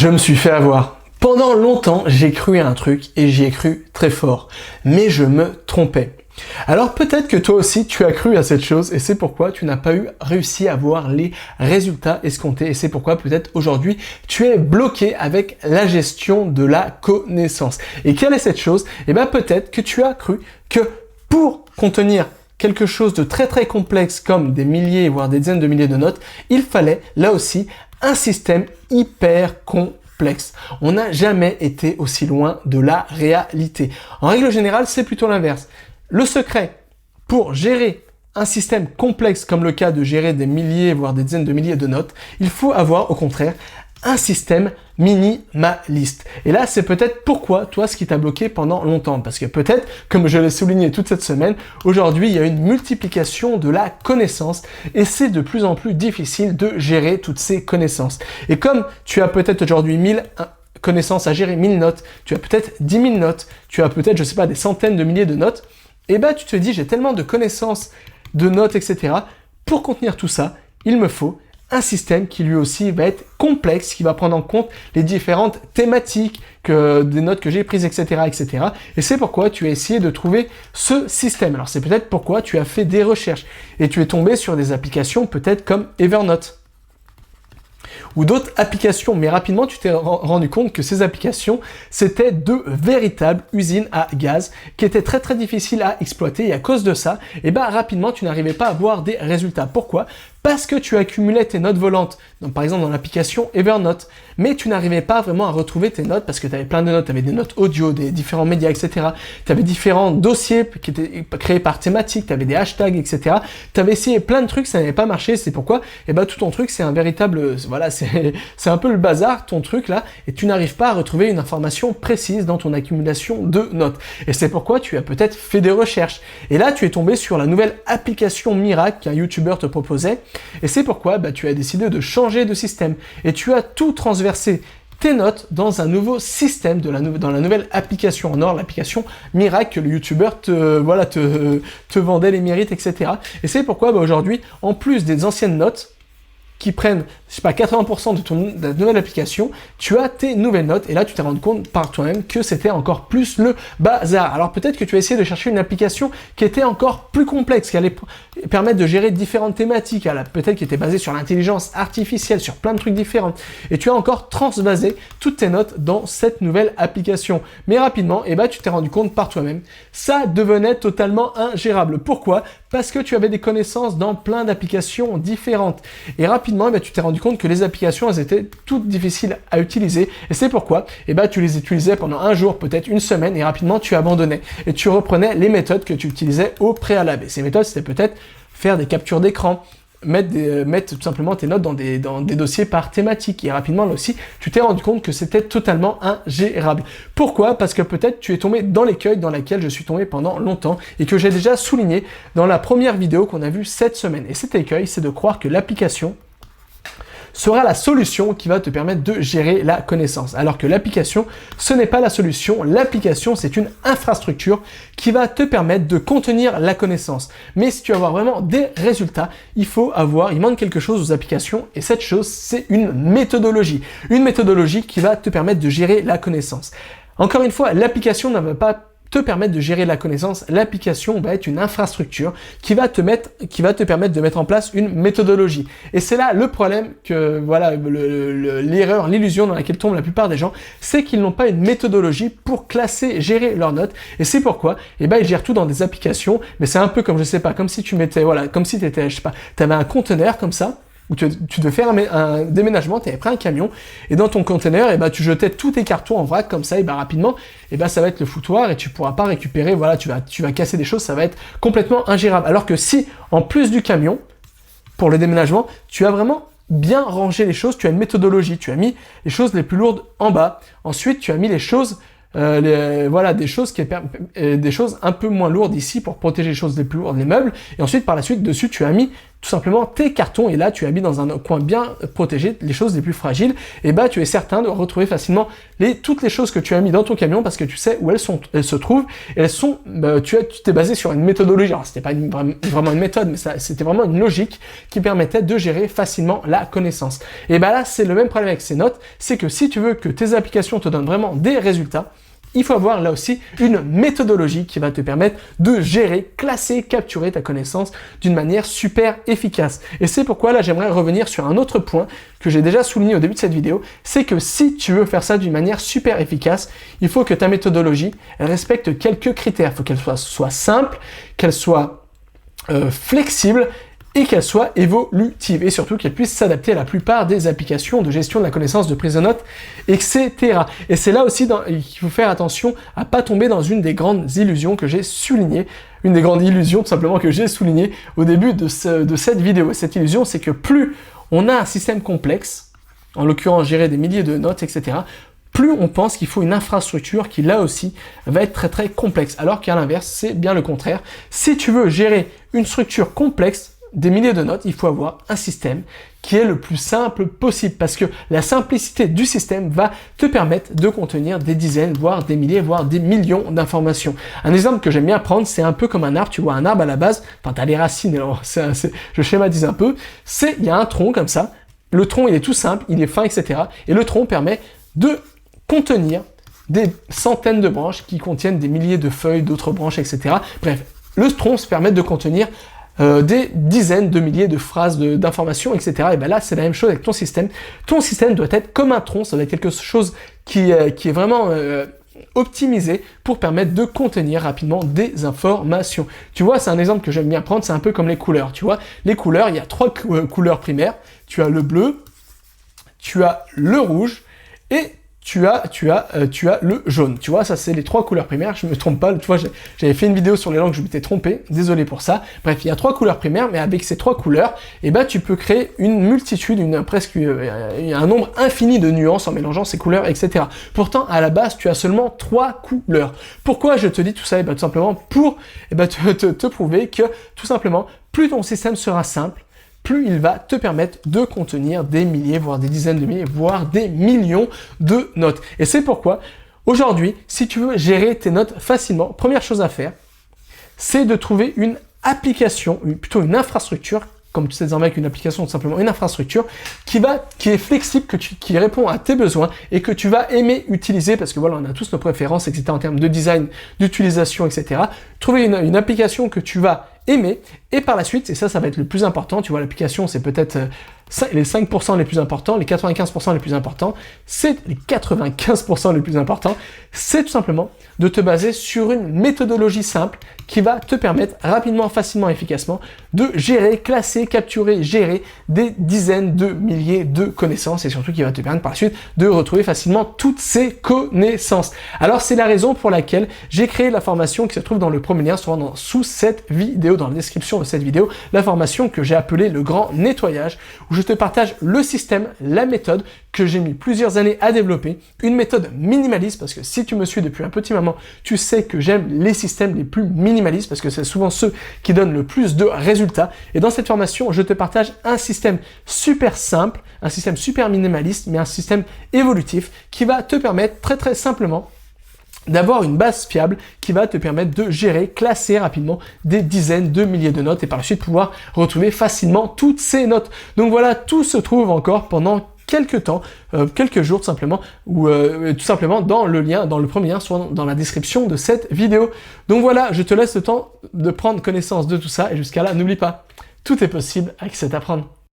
Je me suis fait avoir. Pendant longtemps, j'ai cru à un truc et j'y ai cru très fort. Mais je me trompais. Alors peut-être que toi aussi tu as cru à cette chose et c'est pourquoi tu n'as pas réussi à voir les résultats escomptés et c'est pourquoi peut-être aujourd'hui tu es bloqué avec la gestion de la connaissance. Et quelle est cette chose? Eh bien peut-être que tu as cru que pour contenir quelque chose de très très complexe comme des milliers voire des dizaines de milliers de notes, il fallait là aussi un système hyper complexe. On n'a jamais été aussi loin de la réalité. En règle générale, c'est plutôt l'inverse. Le secret pour gérer un système complexe comme le cas de gérer des milliers voire des dizaines de milliers de notes, il faut avoir au contraire un système minimaliste. Et là, c'est peut-être pourquoi, toi, ce qui t'a bloqué pendant longtemps. Parce que peut-être, comme je l'ai souligné toute cette semaine, aujourd'hui, il y a une multiplication de la connaissance et c'est de plus en plus difficile de gérer toutes ces connaissances. Et comme tu as peut-être aujourd'hui 1000 connaissances à gérer, 1000 notes, tu as peut-être 10 000 notes, tu as peut-être, je sais pas, des centaines de milliers de notes, et ben tu te dis, j'ai tellement de connaissances, de notes, etc. Pour contenir tout ça, il me faut un système qui lui aussi va être complexe, qui va prendre en compte les différentes thématiques des notes que j'ai prises, etc., etc. Et c'est pourquoi tu as essayé de trouver ce système. Alors c'est peut-être pourquoi tu as fait des recherches et tu es tombé sur des applications peut-être comme Evernote ou d'autres applications, mais rapidement tu t'es rendu compte que ces applications c'était de véritables usines à gaz qui étaient très très difficiles à exploiter et à cause de ça, et ben rapidement tu n'arrivais pas à avoir des résultats. Pourquoi? Parce que tu accumulais tes notes volantes, donc par exemple dans l'application Evernote, mais tu n'arrivais pas vraiment à retrouver tes notes parce que tu avais plein de notes, tu avais des notes audio, des différents médias, etc. Tu avais différents dossiers qui étaient créés par thématique, tu avais des hashtags, etc. Tu avais essayé plein de trucs, ça n'avait pas marché, c'est pourquoi et ben tout ton truc c'est un véritable, voilà, c'est un peu le bazar ton truc là, et tu n'arrives pas à retrouver une information précise dans ton accumulation de notes. Et c'est pourquoi tu as peut-être fait des recherches. Et là tu es tombé sur la nouvelle application miracle qu'un YouTuber te proposait. Et c'est pourquoi tu as décidé de changer de système et tu as tout transversé tes notes dans un nouveau système dans la nouvelle application en or, l'application Miracle que le YouTuber te vendait les mérites, etc. Et c'est pourquoi aujourd'hui, en plus des anciennes notes qui prennent, je sais pas, 80% de la nouvelle application, tu as tes nouvelles notes et là tu t'es rendu compte par toi-même que c'était encore plus le bazar. Alors peut-être que tu as essayé de chercher une application qui était encore plus complexe, qui allait permettre de gérer différentes thématiques, peut-être qui était basée sur l'intelligence artificielle, sur plein de trucs différents. Et tu as encore transvasé toutes tes notes dans cette nouvelle application. Mais rapidement, tu t'es rendu compte par toi-même, ça devenait totalement ingérable. Pourquoi? Parce que tu avais des connaissances dans plein d'applications différentes. Et rapidement, tu t'es rendu compte que les applications, elles étaient toutes difficiles à utiliser. Et c'est pourquoi tu les utilisais pendant un jour, peut-être une semaine, et rapidement, tu abandonnais. Et tu reprenais les méthodes que tu utilisais au préalable. Et ces méthodes, c'était peut-être faire des captures d'écran, mettre tout simplement tes notes dans des dossiers par thématique. Et rapidement, là aussi, tu t'es rendu compte que c'était totalement ingérable. Pourquoi? Parce que peut-être tu es tombé dans l'écueil dans lequel je suis tombé pendant longtemps et que j'ai déjà souligné dans la première vidéo qu'on a vue cette semaine. Et cet écueil, c'est de croire que l'application sera la solution qui va te permettre de gérer la connaissance. Alors que l'application, ce n'est pas la solution. L'application, c'est une infrastructure qui va te permettre de contenir la connaissance. Mais si tu veux avoir vraiment des résultats, il manque quelque chose aux applications et cette chose, c'est une méthodologie. Une méthodologie qui va te permettre de gérer la connaissance. Encore une fois, l'application ne va pas te permettre de gérer la connaissance. L'application va être une infrastructure qui va te permettre de mettre en place une méthodologie. Et c'est là le problème que, l'erreur, l'illusion dans laquelle tombent la plupart des gens, c'est qu'ils n'ont pas une méthodologie pour classer, gérer leurs notes. Et c'est pourquoi, ils gèrent tout dans des applications, mais c'est un peu comme, comme si tu mettais, comme si t'avais un conteneur comme ça, où tu devais faire un déménagement, tu avais pris un camion, et dans ton conteneur, tu jetais tous tes cartons en vrac comme ça, et rapidement, ça va être le foutoir, et tu pourras pas récupérer, tu vas casser des choses, ça va être complètement ingérable. Alors que si, en plus du camion, pour le déménagement, tu as vraiment bien rangé les choses, tu as une méthodologie, tu as mis les choses les plus lourdes en bas, ensuite tu as mis les choses des choses un peu moins lourdes ici pour protéger les choses les plus lourdes, les meubles, et ensuite par la suite dessus tu as mis tout simplement tes cartons, et là tu as mis dans un coin bien protégé les choses les plus fragiles, et bah tu es certain de retrouver facilement toutes les choses que tu as mis dans ton camion parce que tu sais où elles se trouvent, et elles sont, tu t'es basé sur une méthodologie, alors c'était pas vraiment une méthode, mais c'était vraiment une logique qui permettait de gérer facilement la connaissance. Et bah là c'est le même problème avec ces notes, c'est que si tu veux que tes applications te donnent vraiment des résultats, il faut avoir là aussi une méthodologie qui va te permettre de gérer, classer, capturer ta connaissance d'une manière super efficace. Et c'est pourquoi là j'aimerais revenir sur un autre point que j'ai déjà souligné au début de cette vidéo, c'est que si tu veux faire ça d'une manière super efficace, il faut que ta méthodologie elle respecte quelques critères. Il faut qu'elle soit simple, qu'elle soit flexible, et qu'elle soit évolutive, et surtout qu'elle puisse s'adapter à la plupart des applications de gestion de la connaissance, de prise de notes, etc. Et c'est là aussi qu'il faut faire attention à pas tomber dans une des grandes illusions que j'ai soulignées, une des grandes illusions tout simplement que j'ai soulignées au début de cette vidéo. Et cette illusion, c'est que plus on a un système complexe, en l'occurrence gérer des milliers de notes, etc., plus on pense qu'il faut une infrastructure qui, là aussi, va être très très complexe. Alors qu'à l'inverse, c'est bien le contraire. Si tu veux gérer une structure complexe, des milliers de notes, il faut avoir un système qui est le plus simple possible, parce que la simplicité du système va te permettre de contenir des dizaines, voire des milliers, voire des millions d'informations. Un exemple que j'aime bien prendre, c'est un peu comme un arbre. Tu vois, un arbre à la base, enfin tu as les racines, alors je schématise un peu, il y a un tronc comme ça, le tronc il est tout simple, il est fin, etc. Et le tronc permet de contenir des centaines de branches qui contiennent des milliers de feuilles, d'autres branches, etc. Bref, le tronc se permet de contenir des dizaines de milliers de phrases d'informations, etc. Et bien là, c'est la même chose avec ton système. Ton système doit être comme un tronc, ça doit être quelque chose qui est vraiment optimisé pour permettre de contenir rapidement des informations. Tu vois, c'est un exemple que j'aime bien prendre, c'est un peu comme les couleurs. Tu vois, les couleurs, il y a trois couleurs primaires. Tu as le bleu, tu as le rouge et tu as le jaune. Tu vois, ça c'est les trois couleurs primaires, je me trompe pas, tu vois, j'avais fait une vidéo sur les langues, je m'étais trompé, désolé pour ça. Bref, il y a trois couleurs primaires, mais avec ces trois couleurs, eh ben, tu peux créer une multitude, un nombre infini de nuances en mélangeant ces couleurs, etc. Pourtant, à la base, tu as seulement trois couleurs. Pourquoi je te dis tout ça? Eh ben, tout simplement pour te prouver que, tout simplement, plus ton système sera simple, plus il va te permettre de contenir des milliers, voire des dizaines de milliers, voire des millions de notes. Et c'est pourquoi, aujourd'hui, si tu veux gérer tes notes facilement, première chose à faire, c'est de trouver une application, plutôt une infrastructure, comme tu sais désormais avec une application, tout simplement une infrastructure, qui est flexible, qui répond à tes besoins et que tu vas aimer utiliser, parce que voilà, on a tous nos préférences, etc., en termes de design, d'utilisation, etc. Trouver une application que tu vas aimer, et par la suite, et ça va être le plus important, tu vois, l'application, c'est peut-être les 5% les plus importants, les 95% les plus importants, c'est les 95% les plus importants, c'est tout simplement de te baser sur une méthodologie simple qui va te permettre rapidement, facilement, efficacement de gérer, classer, capturer, gérer des dizaines de milliers de connaissances, et surtout qui va te permettre par la suite de retrouver facilement toutes ces connaissances. Alors c'est la raison pour laquelle j'ai créé la formation qui se trouve dans le premier lien, sous cette vidéo, dans la description de cette vidéo, la formation que j'ai appelée le grand nettoyage, où je te partage le système, la méthode que j'ai mis plusieurs années à développer, une méthode minimaliste, parce que si tu me suis depuis un petit moment, tu sais que j'aime les systèmes les plus minimalistes, parce que c'est souvent ceux qui donnent le plus de résultats. Et dans cette formation, je te partage un système super simple, un système super minimaliste, mais un système évolutif qui va te permettre très très simplement d'avoir une base fiable qui va te permettre de gérer, classer rapidement des dizaines de milliers de notes et par la suite pouvoir retrouver facilement toutes ces notes. Donc voilà, tout se trouve encore pendant quelques temps, quelques jours tout simplement, ou tout simplement dans le lien, dans le premier lien, soit dans la description de cette vidéo. Donc voilà, je te laisse le temps de prendre connaissance de tout ça et jusqu'à là, n'oublie pas, tout est possible avec cet apprendre.